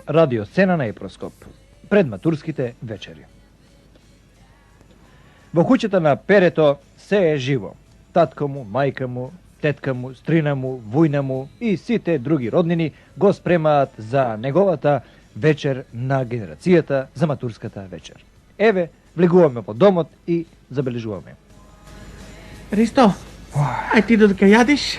Радиосцена на Епроскоп. Пред матурските вечери. Во куќата на Перето се е живо. Татко му, мајка му, тетка му, стрина му, вујна му и сите други роднини го спремаат за неговата вечер на генерацијата за матурската вечер. Еве, влегуваме по домот и забележуваме. Ристо, ај ти додека јадиш,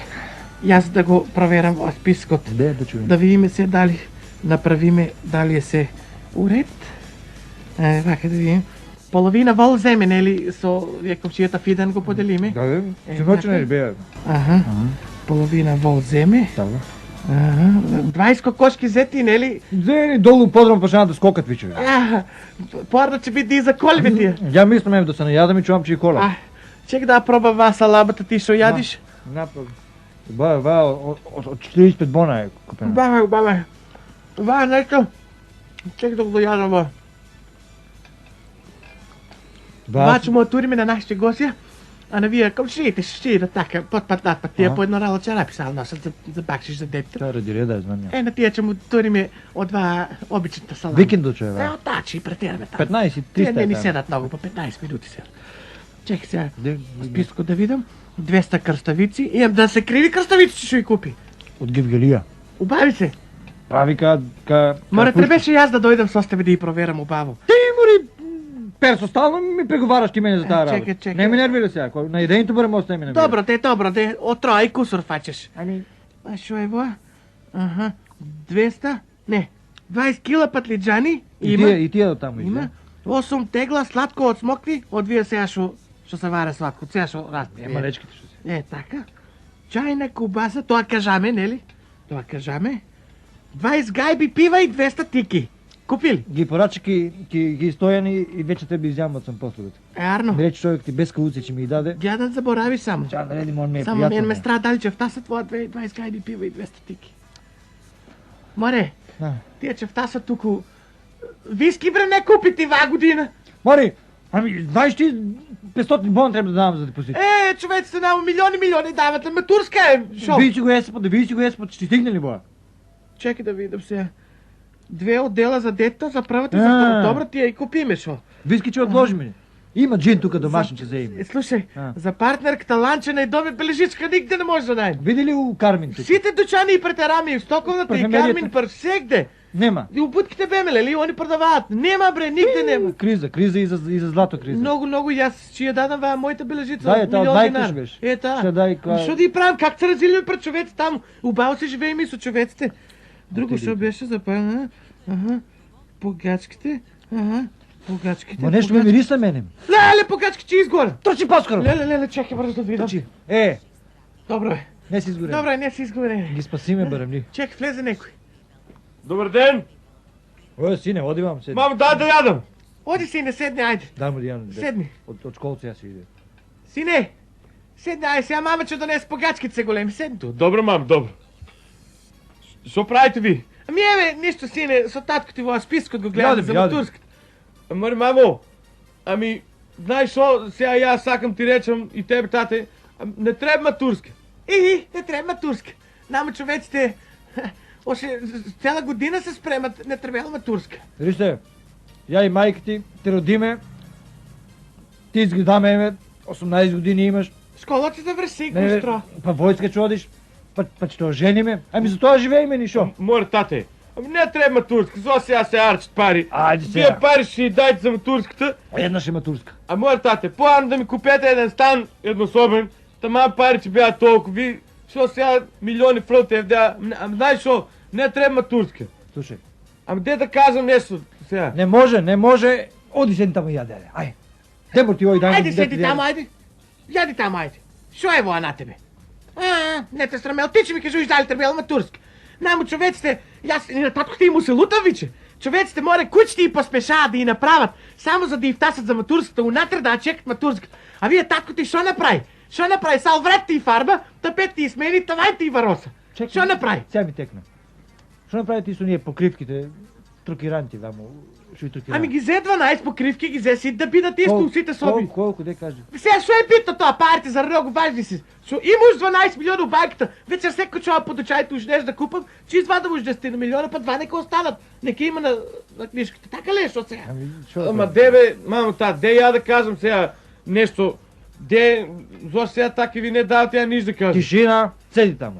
јас да го проверам во спискот. Да чуем. Да видиме се дали направиме, дали е се уред. Вака да видим. Половина вол земе, нели, со комшијата Фиден го поделиме? Да, синочне ли беа? Аха. Половина вол земе. Да. Аха. 20 кокошки зети, нели? Зени долу подром почнаа да скокат виче. Порно ќе биде и за колбе тие. Ја мислам да се најадам и чувам че и кола. Чек да пробам салабата ти што јадиш. Ба, од 45 бона е купена. Ба, нешто. Чек да го јадам ба. Ба, ќе му отуриме на нашите гости, а на вие комшиите да така, потпат, тие по едно рало чарапи сал носат за бакшиш за детето. Тоа ради реда, знам ја. На тие ќе му туриме од два обичната салама. Викендот е, бе. Тачи, претераме таму. 15-300. Тие не ни седат многу, по 15 минути се. Чек сега, списко да видам. 200 крставици. Имам да се криви крставици што ги купи. Од Гевгелија. Убави се. Прави ка... Море требеше јас да дојдам со тебе да ги проверам убаво. Ти мори персо, стално ми преговараш ти мене за таа работа. Чекај. Не ми нервира сега, на идењето барем остави мене. Добро, од троа и кусор фаќаш. Ами... А шо е во? Аха, 200? Не, 20 кила патлиџани има. И тие од таму има. 8 тегла сладко од смокви, од вие сега што се варе сладко, сега што разбира. Малечките што се. Така. Чајна кубаса, тоа кажаме, нели? Тоа кажаме. 20 гајби пива и 200 тики. Купили? Ги порача ги стојани и веќе тебе изјамат сам после. Арно. Рече човек ти без кауци ќе ми ги даде. Ја да заборави само. Ча да редим он ме само пријатно. мен ме страдали че втасат твоја 20 гајби пива и 200 тики. Море, тие че втасат туку виски бре не купи ти ва година. Мори, ами знаеш ти 500 бон треба да давам за депозит. Човеците на милиони дават, ама турска е. Шо? Види си го еспот, ще ти стигне ли боја? Чекай да видам се. 2 оддела за дето, за првата и за втората. Добро ти ја и купиме шо. Виски че одложиме. Има джин тука домашен че заиме. Слушај, за партнерката ланчена и доме бележичка нигде не може да најде. Види ли у Кармин тука? Сите дучани и претерами, и в Стоковната и Кармин, всегде. Нема. И у будките бемеле, ли, они продаваат. Нема бре, нигде нема. Криза и за злато криза. Много јас ќе ја дадам ва мојата бележица. Да, таа од најкаш беше. Ета. Што да и правам, как се разилиме пред човеци таму? Убаво се живееме и со човеците. Друго што беше за погачките. Погачките. Ма нешто ме мириса мене. Леле, погачки ќе изгоре. Трчи поскоро. Леле, чекај брзо да видам. Трчи. Добро е. Не си изгорен. Добро е, не си изгорен. Ги спасиме барем ли. Чек, влезе некој. Добар ден. Сине, оди вам седни. Мам, дай да јадам. Оди, сине, седни, ајде. Дай му да јадам. Седни. Од школца јас иде. Сине, седни, ајде, сега мама ќе донесе погачките се големи, седни. Добро, мам, добро. Што правите ви? Ами еве, ништо, сине, со татко ти во спискот го гледам за матурската. Ама, мамо, ами, знаеш што, сега јас сакам ти речам и тебе, тате, не треба матурска. Не треба матурска. Намо човеците, още цяла година се спремат, не trebala матурска. Вижте, ја и мајка ти те родиме, ти изгледаме, еве, 18 години имаш. Школа ќе заврши, куштро. Па војска ќе одиш, па ќе те ожениме. Ами за тоа живееме ни шо? Море, тате, ами не треба матурска, зо сега се арчат пари. Ајде сега. Вие пари ще ни дайте за матурската. Еднаш е матурска. А море, тате, поано да ми купете еден стан еднособен, тама пари ќе беа толку, ви, шо сега милиони фрълте евдеа, знаеш шо, не треба матурска. Слушај. Ама де да кажам нешто сега? Не може, оди седни таму и јаде, ај. Дебор ти ој дај. Ајде седи таму, ајде. Јади таму, ајде. Шо е воа на тебе? Не те срамел, ти ќе ми кажуиш дали требала матурска. Намо човеците, јас и на татко ти му се лутам виче. Човеците море куќите и поспешаат да ја направат, само за да ја втасат за матурската, унатре да чекат матурската. А вие татко ти шо направи? Шо направи? Сал врат ти фарба, тапет ти смени, тавај ти вароса. Шо направи? Сега ми текна. Што направи ти со ние покривките, трокиранти ваму? Чуй тук. Ами ги взе 12 покривки, ги взе си да бидат исто усите соби. Колко, де кажи? Сега, що е пита това, парите за много важни си. Шо имаш 12 милиона в банката, вече всеки човек подучайте ужнеш да купам, че извада да може 10 милиона, па 2 нека останат. Нека има на книжката. Така ли е, що сега? Ами, шо Ама да? де бе, мамо де я да кажем сега нещо. Де, защо сега така ви не дава тя нищо да кажа. Тишина, седи там.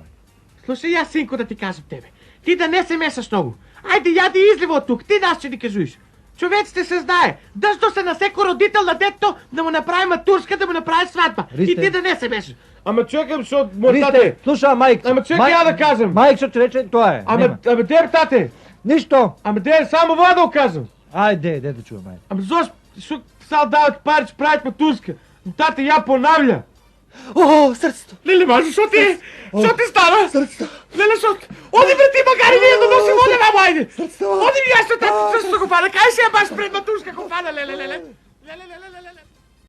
Слушай, аз синко да ти кажа тебе. Ти да не се месаш много. Айде, яди излива от тук, ти нас ще ни кажуиш. Човеците се знае. Дъждо се на всеко родител на детето да му направи матурска, да му направи сватба. Ристе. И ти да не се мешаш. Ама чакам, защото моят Ристе, тате. слуша, майк. Ама чакай я да кажем. Майк, що ти рече, това е. Нема. Ама де бе, тате? Нищо. Ама де, само вода да оказвам. Айде, де да чуя, майк. Ама защо сега дават пари, че правят матурска? Но тате я понавля. О, сърцето. Леле, мажо, що ти? Що ти стана? Сърцето. Леле, защото? Оди бе ти, магари, ние да носим вода, мамо, айде. Сърцето. Оди ми, аз ще тати сърцето го фана. Кай си я баш пред матурска го фана, леле. Леле.